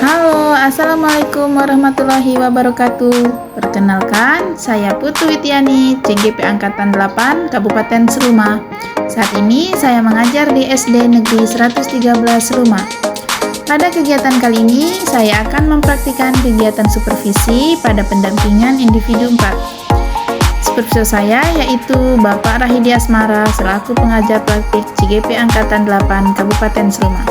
Halo, Assalamualaikum warahmatullahi wabarakatuh. Perkenalkan, saya Putu Witiani, CGP Angkatan 8, Kabupaten Seruma. Saat ini saya mengajar di SD Negeri 113 Seruma. Pada kegiatan kali ini, saya akan mempraktikkan kegiatan supervisi pada pendampingan individu 4. Supervisor saya yaitu Bapak Rahidi Asmara selaku pengajar praktik CGP Angkatan 8 Kabupaten Seruma.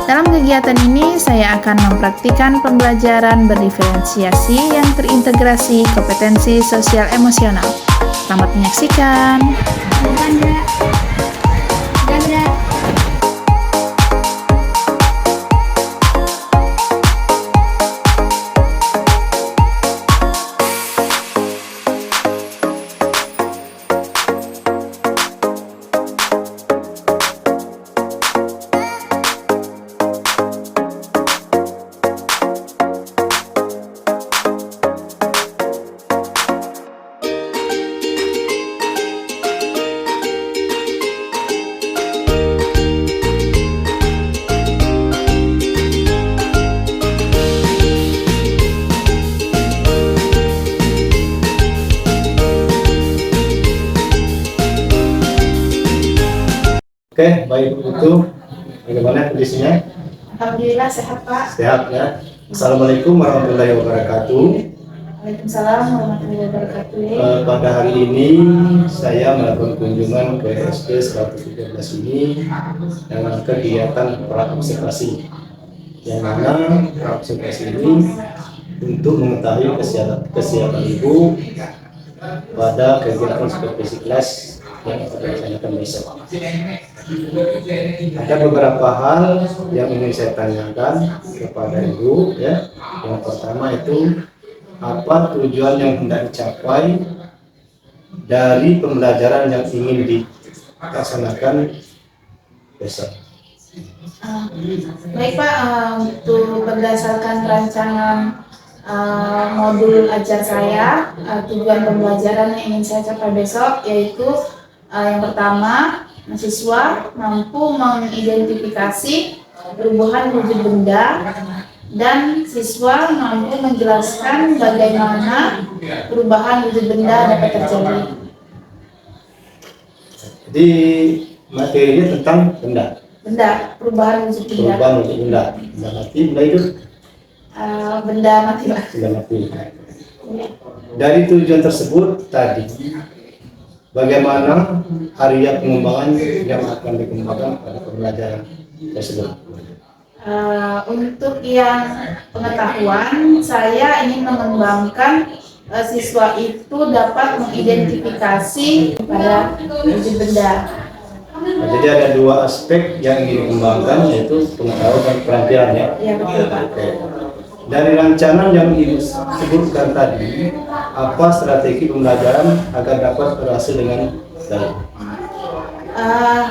Dalam kegiatan ini, saya akan mempraktikkan pembelajaran berdiferensiasi yang terintegrasi kompetensi sosial emosional. Selamat menyaksikan. Oke, baik itu. Bagaimana kondisinya? Alhamdulillah sehat, Pak. Sehat ya. Assalamualaikum warahmatullahi wabarakatuh. Waalaikumsalam warahmatullahi wabarakatuh. Pada hari ini saya melakukan kunjungan ke SD 113 ini dengan kegiatan praobservasi. Yang mana praobservasi ini untuk mengetahui kesiapan ibu pada kegiatan supervisi kelas yang akan dilaksanakan besok. Ada beberapa hal yang ingin saya tanyakan kepada ibu ya. Yang pertama itu apa tujuan yang hendak dicapai dari pembelajaran yang ingin dilaksanakan besok. Baik Pak, untuk berdasarkan rancangan modul ajar saya, tujuan pembelajaran yang ingin saya capai besok yaitu yang pertama, siswa mampu mengidentifikasi perubahan wujud benda dan siswa mampu menjelaskan bagaimana perubahan wujud benda dapat terjadi. Jadi materinya tentang benda, Perubahan wujud benda. perubahan wujud benda mati, benda hidup, Benda mati, Pak. benda mati. Dari tujuan tersebut tadi, bagaimana area pengembangan yang akan dikembangkan pada pembelajaran tersebut? Untuk yang pengetahuan, saya ingin mengembangkan siswa itu dapat mengidentifikasi pada wujud benda. Nah, jadi ada dua aspek yang ingin dikembangkan, yaitu pengetahuan dan keterampilan ya. Ya, betul Pak. Oke. Dari rancangan yang disebutkan tadi, apa strategi pembelajaran agar dapat berhasil dengan baik?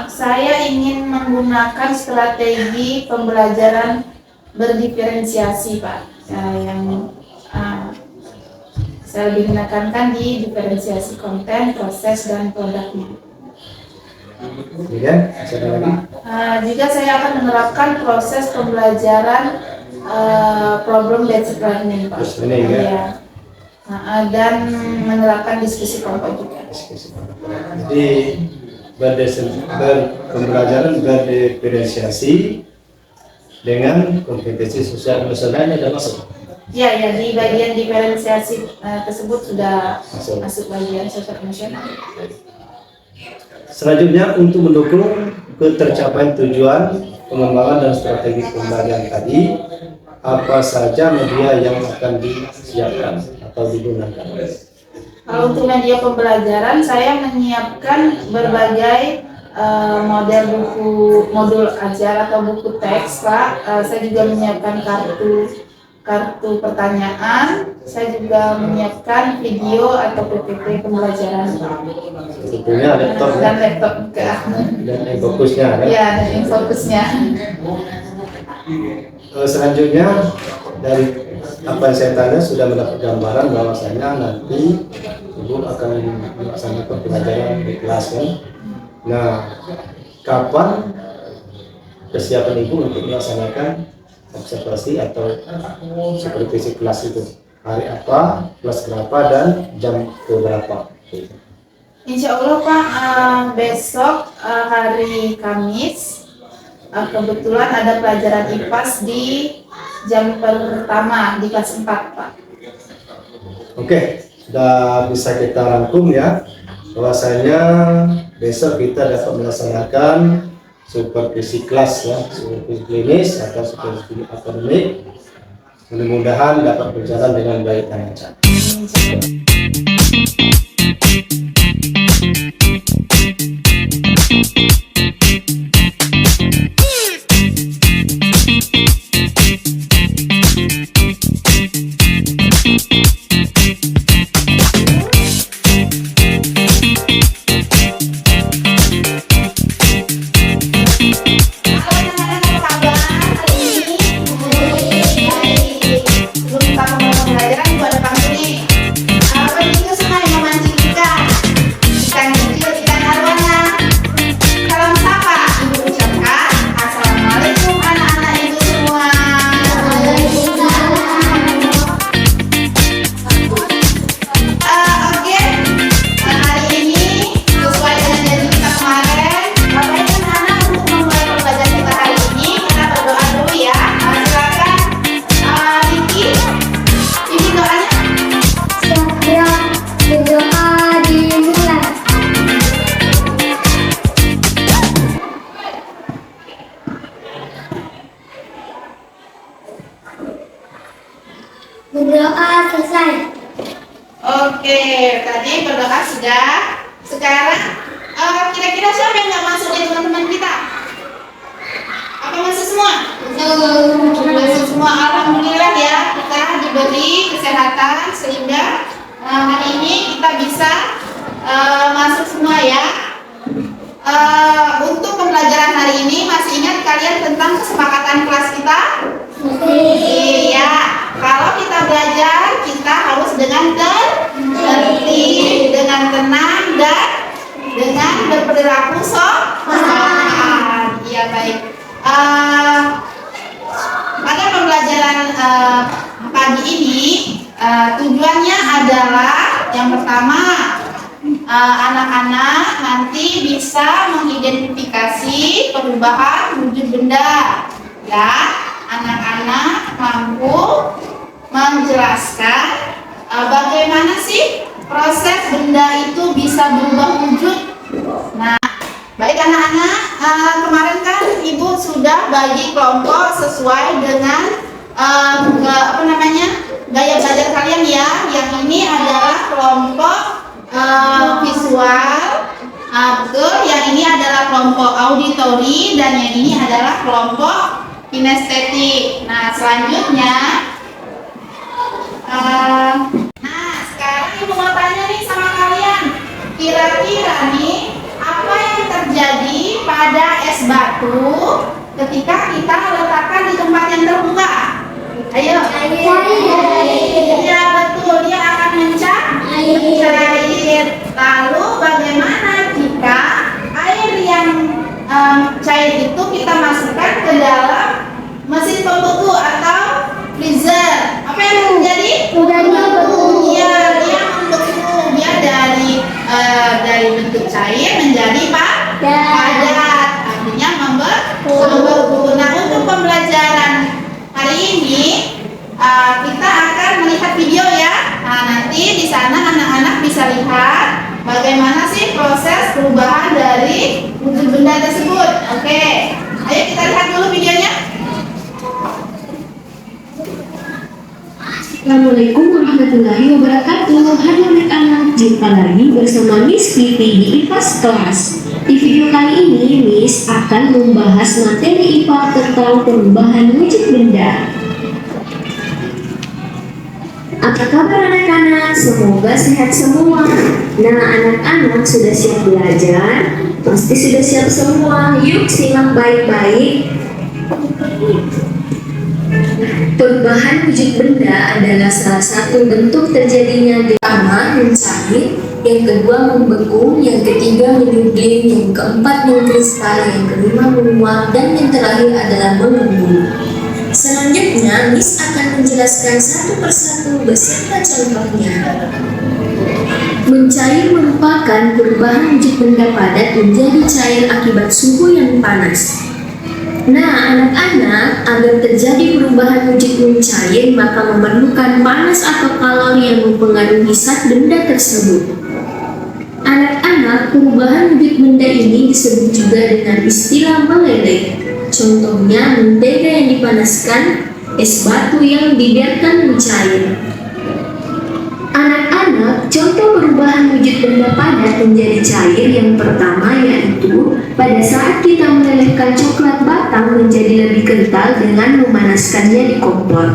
Saya ingin menggunakan strategi pembelajaran berdiferensiasi, Pak. Yang saya lebih menekankan di diferensiasi konten, proses, dan produknya. Kemudian, ada lagi? Juga saya akan menerapkan proses pembelajaran problem based learning, Pak. Ini ya. Ya. Dan menerapkan diskusi kelompok juga. Jadi pembelajaran berdiferensiasi dengan kompetensi sosial emosionalnya ada masuk. Ya, di bagian diferensiasi tersebut sudah Masuk. masuk bagian sosial emosional. Selanjutnya untuk mendukung ketercapaian tujuan pengembangan dan strategi pembelajaran tadi, apa saja media yang akan disiapkan atau digunakan? Kalau untuk media pembelajaran, saya menyiapkan berbagai modul ajar atau buku teks, Pak. Saya juga menyiapkan kartu pertanyaan. Saya juga menyiapkan video atau PPT pembelajaran. Tentunya laptop Dan laptop juga. dan fokusnya kan? Ya, dan fokusnya. Selanjutnya dari apa yang saya tanya sudah mendapat gambaran bahwasanya nanti ibu akan melaksanakan pelajaran di kelas kan. Nah, kapan kesiapan ibu untuk melaksanakan observasi atau supervisi kelas itu. Hari apa, kelas berapa, dan jam berapa. Insya Allah Pak, besok hari Kamis kebetulan ada pelajaran IPAS di jam pertama di kelas 4 Pak. Oke, sudah bisa kita rangkum ya, bahwasanya besok kita dapat melaksanakan supervisi kelas ya, supervisi klinis atau supervisi akademik. Mudah-mudahan dapat berjalan dengan baik dan lancar. Berdoa selesai. Oke, tadi berdoa sudah. Sekarang kira-kira siapa yang nggak masuk dari teman-teman kita? Apa masuk semua? Masuk semua. Alhamdulillah ya, kita diberi kesehatan sehingga hari ini kita bisa masuk semua ya. Untuk pembelajaran hari ini masih ingat kalian tentang kesepakatan kelas kita? Iya. Kalau kita belajar, kita harus dengan tertib, dengan tenang, dan dengan berperilaku sopan. Iya baik. Pada pembelajaran pagi ini, tujuannya adalah yang pertama, anak-anak nanti bisa mengidentifikasi perubahan wujud benda. Ya, anak-anak mampu menjelaskan bagaimana sih proses benda itu bisa berubah wujud. Nah, baik anak-anak, kemarin kan Ibu sudah bagi kelompok sesuai dengan gaya belajar kalian ya. Yang ini adalah kelompok visual, betul. Yang ini adalah kelompok auditori dan yang ini adalah kelompok kinestetik. Nah, selanjutnya sekarang Ibu mau tanya nih sama kalian, kira-kira nih apa yang terjadi pada es batu ketika kita letakkan di tempat yang terbuka? Ayo. Ya betul, dia akan mencair. Lalu bagaimana jika air yang cair itu kita masukkan ke dalam mesin pembeku atau freezer? Apa yang terjadi? Iya, dia membeku. Dia dari bentuk cair menjadi padat. Artinya membeku. Nah, untuk pembelajaran hari ini kita akan melihat video ya. Nah, nanti di sana anak-anak bisa lihat bagaimana sih proses perubahan dari wujud benda tersebut. Oke, ayo kita lihat dulu videonya. Assalamualaikum warahmatullahi wabarakatuh. Halo anak-anak, jumpa lagi bersama Miss Vivi di IPAS kelas. Di video kali ini, Miss akan membahas materi IPA tentang perubahan wujud benda. Apa kabar anak-anak? Semoga sehat semua. Nah, anak-anak sudah siap belajar? Pasti sudah siap semua. Yuk simak baik-baik. Perubahan wujud benda adalah salah satu bentuk terjadinya pertama mencair, yang kedua membeku, yang ketiga menyuding, yang keempat mengkristal, yang kelima menguap, dan yang terakhir adalah mengembung. Selanjutnya, Miss akan menjelaskan satu persatu beserta contohnya. Mencair merupakan perubahan wujud benda padat menjadi cair akibat suhu yang panas. Nah, anak-anak, agar terjadi perubahan wujud mencair, maka memerlukan panas atau kalori yang mempengaruhi zat benda tersebut. Anak-anak, perubahan wujud benda ini disebut juga dengan istilah meleleh. Contohnya, mentega yang dipanaskan, es batu yang dibiarkan mencair. Anak-anak, contoh perubahan wujud benda padat menjadi cair yang pertama yaitu pada saat kita melelehkan coklat batang menjadi lebih kental dengan memanaskannya di kompor.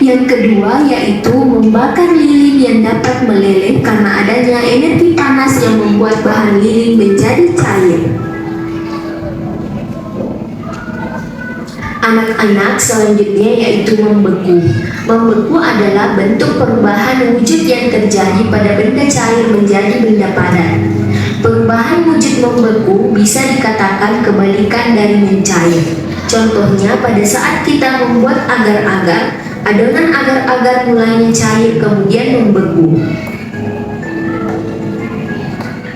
Yang kedua yaitu membakar lilin yang dapat meleleh karena adanya energi panas yang membuat bahan lilin menjadi cair. Anak-anak, selanjutnya yaitu membeku. Membeku adalah bentuk perubahan wujud yang terjadi pada benda cair menjadi benda padat. Perubahan wujud membeku bisa dikatakan kebalikan dari mencair. Contohnya pada saat kita membuat agar-agar, adonan agar-agar mulainya cair kemudian membeku.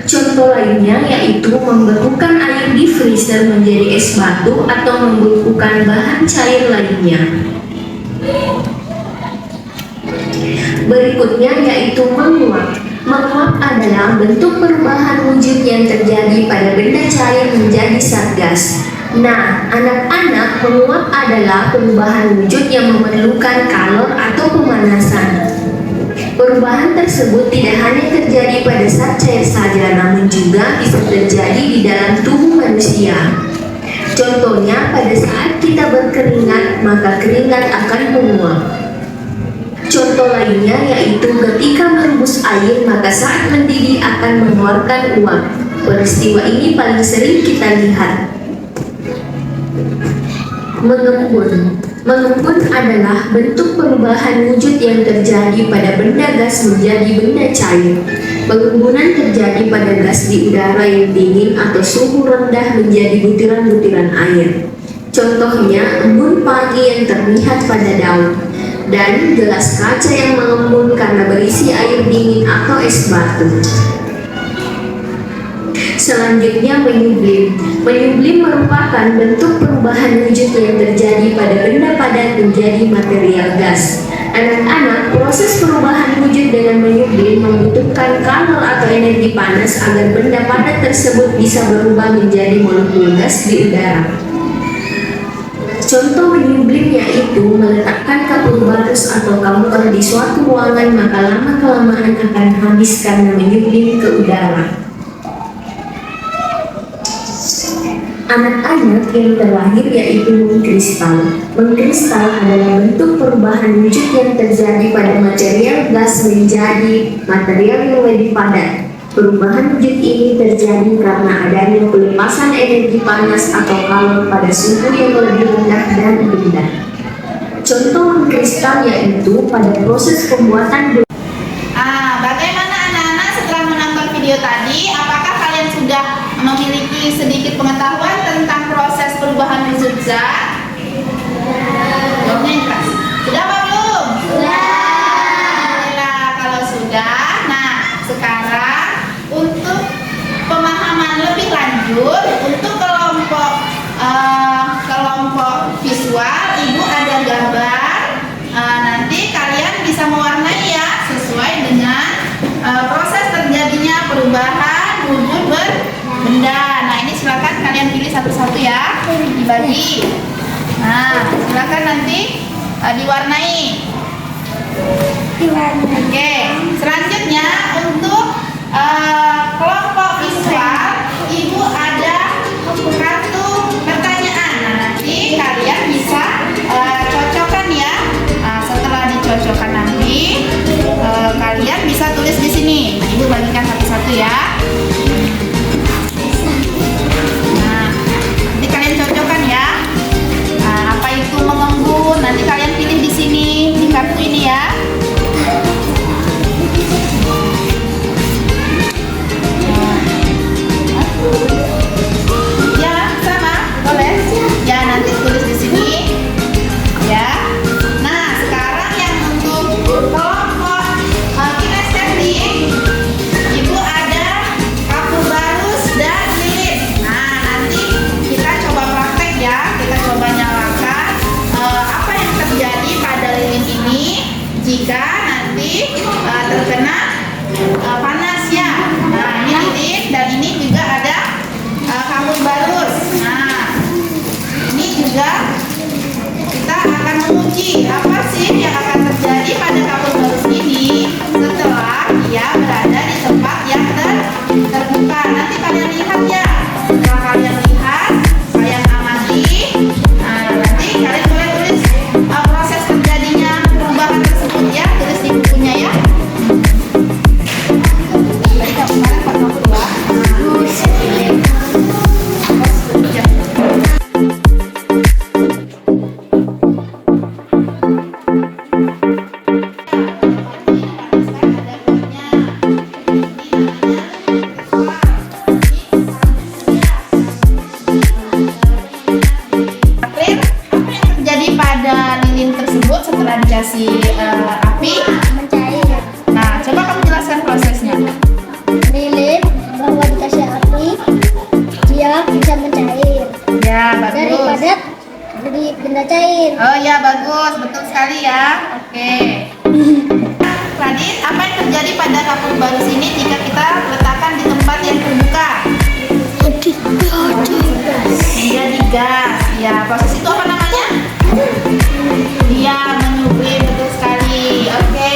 Contoh lainnya yaitu membekukan air di freezer menjadi es batu atau membekukan bahan cair lainnya. Berikutnya yaitu menguap. Menguap adalah bentuk perubahan wujud yang terjadi pada benda cair menjadi zat gas. Nah, anak-anak, menguap adalah perubahan wujud yang memerlukan kalor atau pemanasan. Perubahan tersebut tidak hanya terjadi pada zat cair saja, namun juga bisa terjadi di dalam tubuh manusia. Contohnya, pada saat kita berkeringat, maka keringat akan menguap. Contoh lainnya yaitu ketika merebus air, maka saat mendidih akan mengeluarkan uap. Peristiwa ini paling sering kita lihat. Mengembun. Mengembun adalah bentuk perubahan wujud yang terjadi pada benda gas menjadi benda cair. Pengembunan terjadi pada gas di udara yang dingin atau suhu rendah menjadi butiran-butiran air. Contohnya, embun pagi yang terlihat pada daun, dan gelas kaca yang mengembun karena berisi air dingin atau es batu. Selanjutnya menyublim. Menyublim merupakan bentuk perubahan wujud yang terjadi pada benda padat menjadi material gas. Anak-anak, proses perubahan wujud dengan menyublim membutuhkan kalor atau energi panas agar benda padat tersebut bisa berubah menjadi molekul gas di udara. Contoh menyublim yaitu meletakkan kapur barus atau kamfer di suatu ruangan, maka lama-kelamaan akan habis karena menyublim ke udara. Anak-anak, yang terakhir yaitu mengkristal. Mengkristal adalah bentuk perubahan wujud yang terjadi pada material gas menjadi material yang lebih padat. Perubahan wujud ini terjadi karena adanya pelepasan energi panas atau kalor pada suhu yang lebih rendah dan benda. Contoh mengkristal yaitu pada proses pembuatan. Bagaimana anak-anak setelah menonton video tadi? Apakah kalian sudah memiliki sedikit pengetahuan tentang proses perubahan wujud zat? Jawabnya yang keras. Sudah apa belum? Sudah. Alhamdulillah kalau sudah. Nah, sekarang untuk pemahaman lebih lanjut untuk kelompok visual, Ibu ada gambar. Nanti kalian bisa mewarnai ya sesuai dengan proses terjadinya perubahan wujud benda. Nah, ini silakan kalian pilih satu-satu ya, dibagi. Nah, silakan nanti diwarnai. Oke, selanjutnya untuk kelompok visual, Ibu ada kartu pertanyaan. Nah, nanti kalian bisa cocokkan ya. Nah, setelah dicocokkan nanti kalian bisa tulis di sini. Ibu bagikan satu-satu ya. Nah, nanti kalian cocokkan ya. Nah, apa itu mengembun? Nanti kalian pilih di sini di kartu ini ya. Ya, sama, boleh. Ya, nanti pada lilin tersebut setelah dikasih api? Mencair. Nah, coba kamu jelaskan prosesnya. Lilin bahwa dikasih api dia bisa mencair Ya, bagus. daripada jadi benda cair. Oh ya, bagus. Betul sekali ya. Oke. Radit, apa yang terjadi pada kapur barus ini jika kita letakkan di tempat yang terbuka? Menjadi gas. Ya, proses itu apa namanya? Dia menyublim, betul sekali. Oke.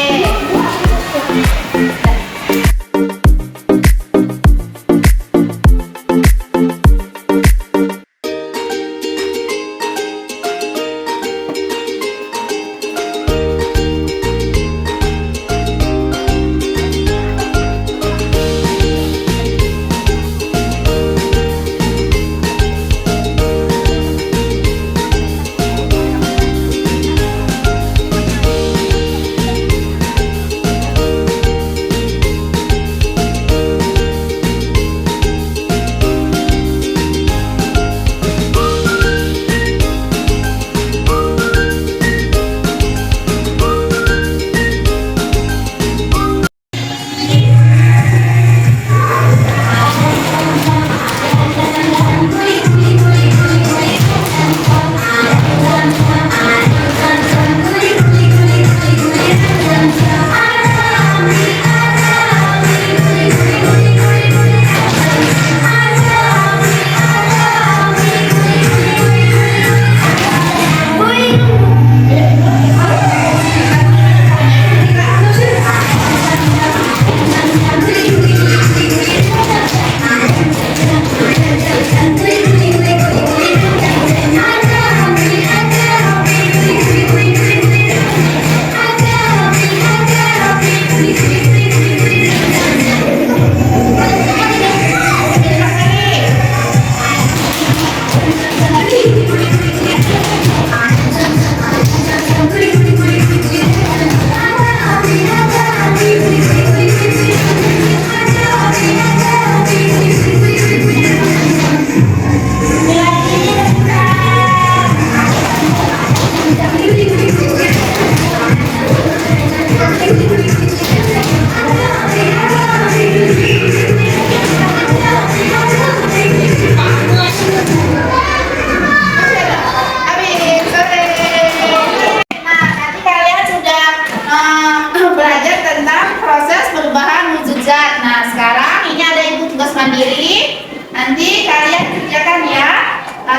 Mandiri, nanti kalian kerjakan ya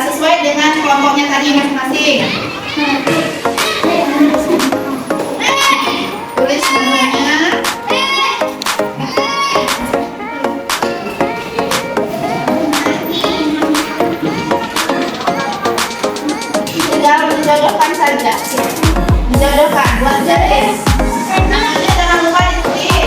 sesuai dengan kelompoknya tadi masing-masing. Tulis semuanya. Tinggal dijodohkan saja, dijodohkan buat jadi namanya jangan lupa ditulis.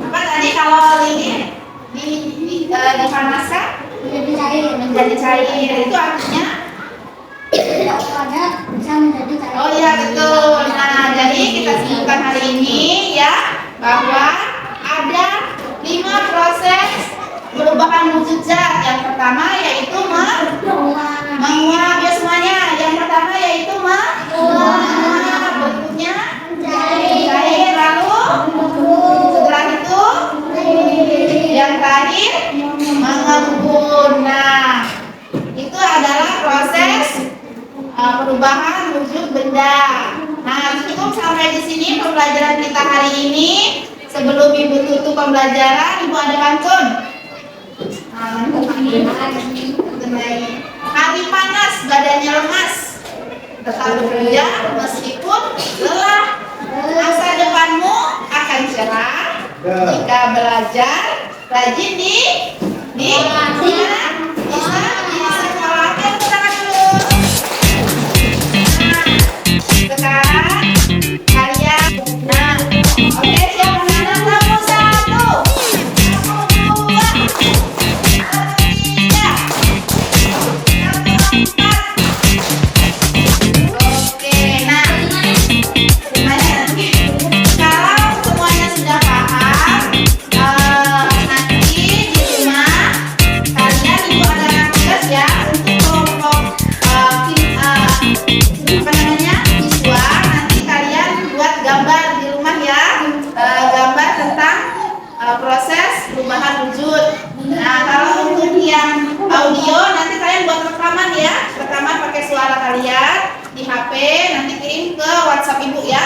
Apa tadi kalau ini dipanaskan Menjadi cair. menjadi cair, itu artinya Tidak padat bisa menjadi cair. oh iya betul. Nah, jadi kita sebutkan hari ini ya bahwa ada 5 proses perubahan wujud zat. Yang pertama yaitu menguap ya semuanya. Yang pertama yaitu menguap. Berikutnya cair, lalu setelah itu yang terakhir mengembun. Nah, itu adalah proses perubahan wujud benda. Nah, cukup sampai di sini pembelajaran kita hari ini. Sebelum Ibu tutup pembelajaran, Ibu ada pantun. Hari panas, badannya lemas, tetap bekerja meskipun lelah. Masa depanmu akan cerah jika belajar rajin di sekolah. Tangan dulu. Sekarang kalian, nah, oke siap menanam kamu 1, kamu 2, kamu 3, kamu 4. Oke, nah, kalau semuanya sudah paham, nanti di rumah kalian Ibu ada tugas ya untuk kelompok apa namanya siswa. Nanti kalian buat gambar di rumah ya, gambar tentang proses perubahan wujud. Nah, kalau untuk yang audio nanti kalian buat rekaman ya, rekaman pakai suara kalian di HP, nanti kirim ke WhatsApp Ibu ya.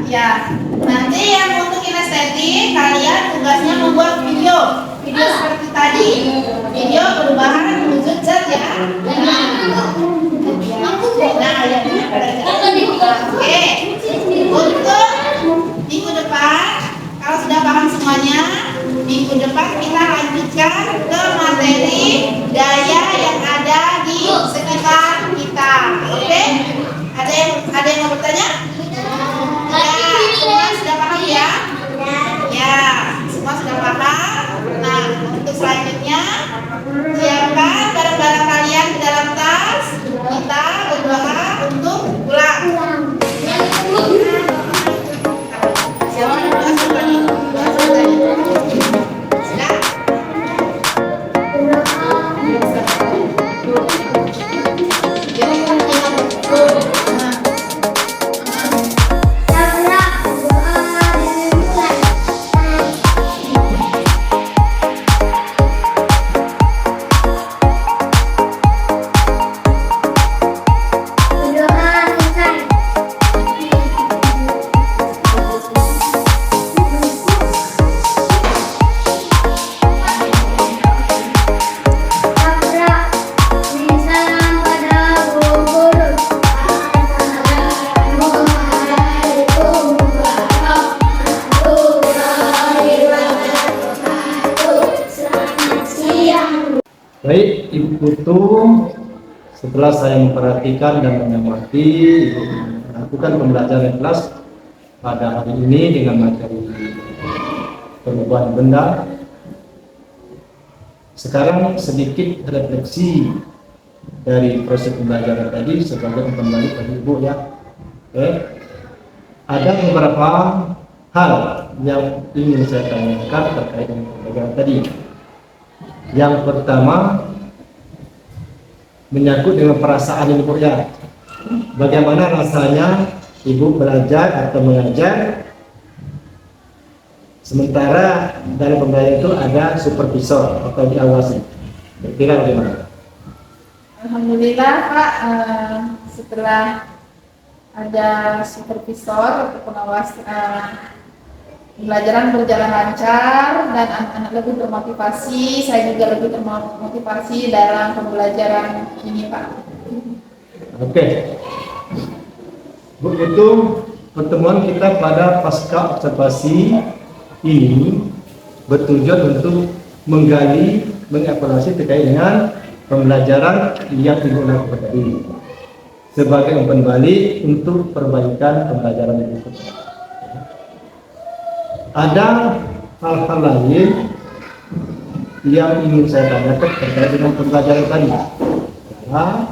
Ya. Nanti yang untuk kinestetik kalian tugasnya membuat video seperti tadi, video perubahan wujud zat ya. Oke, untuk minggu depan kalau sudah paham semuanya, minggu depan kita lanjutkan ke materi daya yang ada di sekitar kita. Oke? Ada yang mau bertanya? Ya, semua sudah paham ya? Ya, semua sudah paham. Nah, untuk selanjutnya siapkan barang-barang kalian di dalam tas. Kita berdoa untuk pulang. Siapa yang berdoa seperti ini? Sudah? Baik, Ibu Putu, setelah saya memperhatikan dan mengamati, Ibu melakukan pembelajaran kelas pada hari ini dengan materi perubahan benda. Sekarang sedikit refleksi dari proses pembelajaran tadi sebagai kembali ke Ibu ya. Oke. Ada beberapa hal yang ingin saya tanyakan terkait dengan pembelajaran tadi. Yang pertama menyangkut dengan perasaan Ibu ya. Bagaimana rasanya Ibu belajar atau mengajar sementara dalam pembelajaran itu ada supervisor atau diawasi. Kira-kira bagaimana? Alhamdulillah Pak, setelah ada supervisor atau pengawas, pembelajaran berjalan lancar dan anak-anak lebih termotivasi. Saya juga lebih termotivasi dalam pembelajaran ini Pak. Oke. Bu, itu pertemuan kita pada pasca observasi ini bertujuan untuk menggali, mengevaluasi terkait dengan pembelajaran yang Ibu lakukan tadi. sebagai umpan balik untuk perbaikan pembelajaran berikutnya. Ada hal-hal lain yang ingin saya tanyakan terkait dengan pembelajaran tadi. Nah,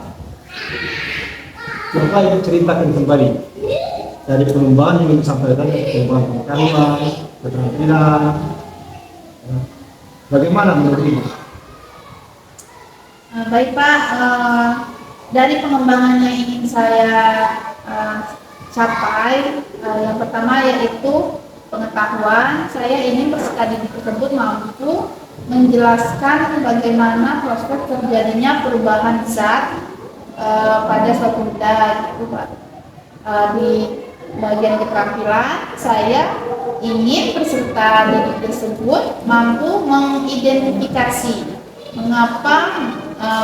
coba ibu ceritakan kembali dari perlombaan yang disampaikan, perlombaan pengetahuan, keterampilan. Bagaimana menurut ibu? Baik Pak, dari pengembangan yang ingin saya capai, yang pertama yaitu pengetahuan. Saya ingin peserta didik tersebut mampu menjelaskan bagaimana proses terjadinya perubahan zat pada suatu benda, gitu Pak. Di bagian keterampilan, saya ingin peserta didik tersebut mampu mengidentifikasi mengapa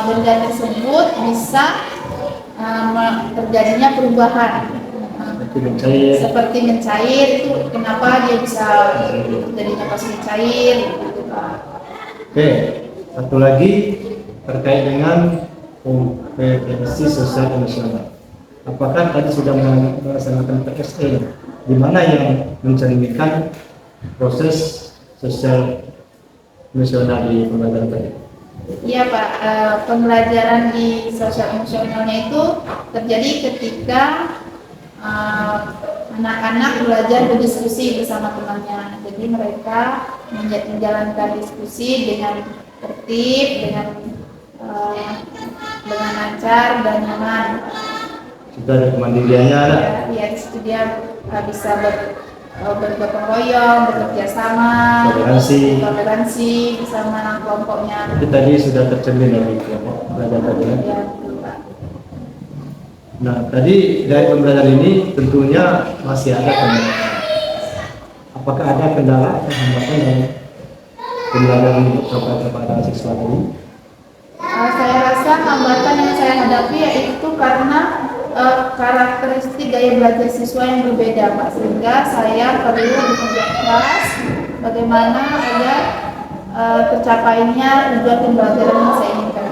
benda tersebut bisa terjadinya perubahan. Seperti mencair, itu kenapa dia bisa terjadinya pas mencair, gitu Pak. Oke, satu lagi terkait dengan kompetensi sosial emosional. Apakah tadi sudah melaksanakan PSE, di mana yang mencerminkan proses sosial emosional di pembelajaran tadi? Iya Pak, pembelajaran di sosial emosionalnya itu terjadi ketika anak-anak belajar berdiskusi bersama temannya. Jadi mereka menjalankan diskusi dengan tertib, dengan lancar dan nyaman. Sudah ada kemandiriannya ada? Ya, di situ dia bisa bergotong royong, bekerja sama, toleransi bersama kelompoknya. Itu tadi sudah tercermin dari belajar tadi ya? Ya, betul, Pak. Nah, tadi dari pembelajaran ini tentunya masih ada kendala. Apakah ada kendala atau hambatan dalam pembelajaran kepada siswa tadi? Saya rasa hambatan yang saya hadapi yaitu karena karakteristik gaya belajar siswa yang berbeda, Pak, sehingga saya perlu bekerja keras bagaimana agar tercapainya tujuan pembelajaran yang saya inginkan.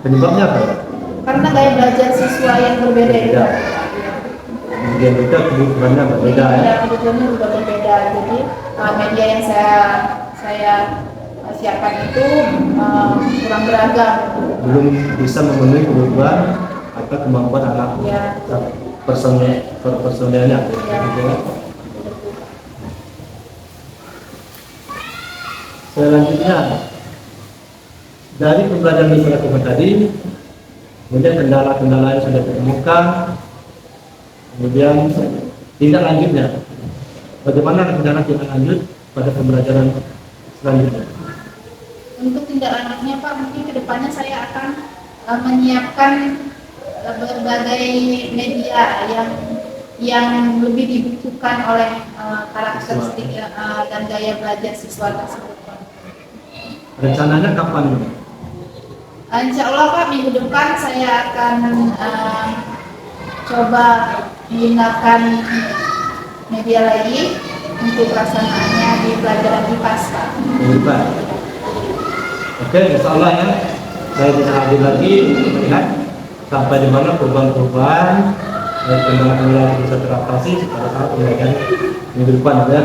Penyebabnya apa? Karena gaya belajar siswa yang berbeda itu. Kemudian juga kebutuhannya berbeda ya. Kebutuhannya juga berbeda. Jadi media yang saya siapkan itu kurang beragam. Belum bisa memenuhi kebutuhan atau kemampuan anak Ya. personelnya. Ya. Selanjutnya dari pembelajaran literasi tadi, kemudian kendala-kendala yang sudah ditemukan, kemudian tindak lanjutnya, bagaimana rencana tindak lanjut pada pembelajaran selanjutnya? Untuk tindak lanjutnya Pak, mungkin kedepannya saya akan menyiapkan berbagai media yang lebih dibutuhkan oleh karakteristik dan gaya belajar siswa tersebut. Rencananya kapan? Insya Allah Pak, minggu depan saya akan coba menggunakan media lagi untuk pelaksanaannya di pelajaran IPAS Pak. IPAS. Oke, insya Allah ya, saya bisa hadir lagi untuk melihat sampai di mana perubahan-perubahan dan kendala-kendala yang bisa teratasi pada saat pembelajaran minggu depan ya.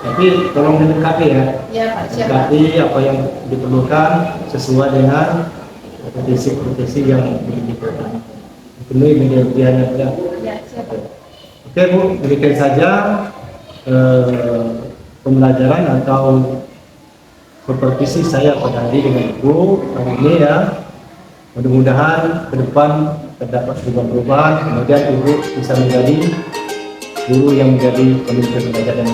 Tapi tolong dilengkapi ya. Ya Pak, siap. Lengkapi apa yang diperlukan sesuai dengan kompetisi yang dibutuhkan. Penuhi media-medianya ya. Ya, siap. Oke Bu, demikian saja pembelajaran atau supervisi saya pada hari dengan Ibu hari ini ya. Mudah-mudahan ke depan terdapat perubahan-perubahan, kemudian Ibu bisa menjadi guru yang menjadi pemimpin pembelajaran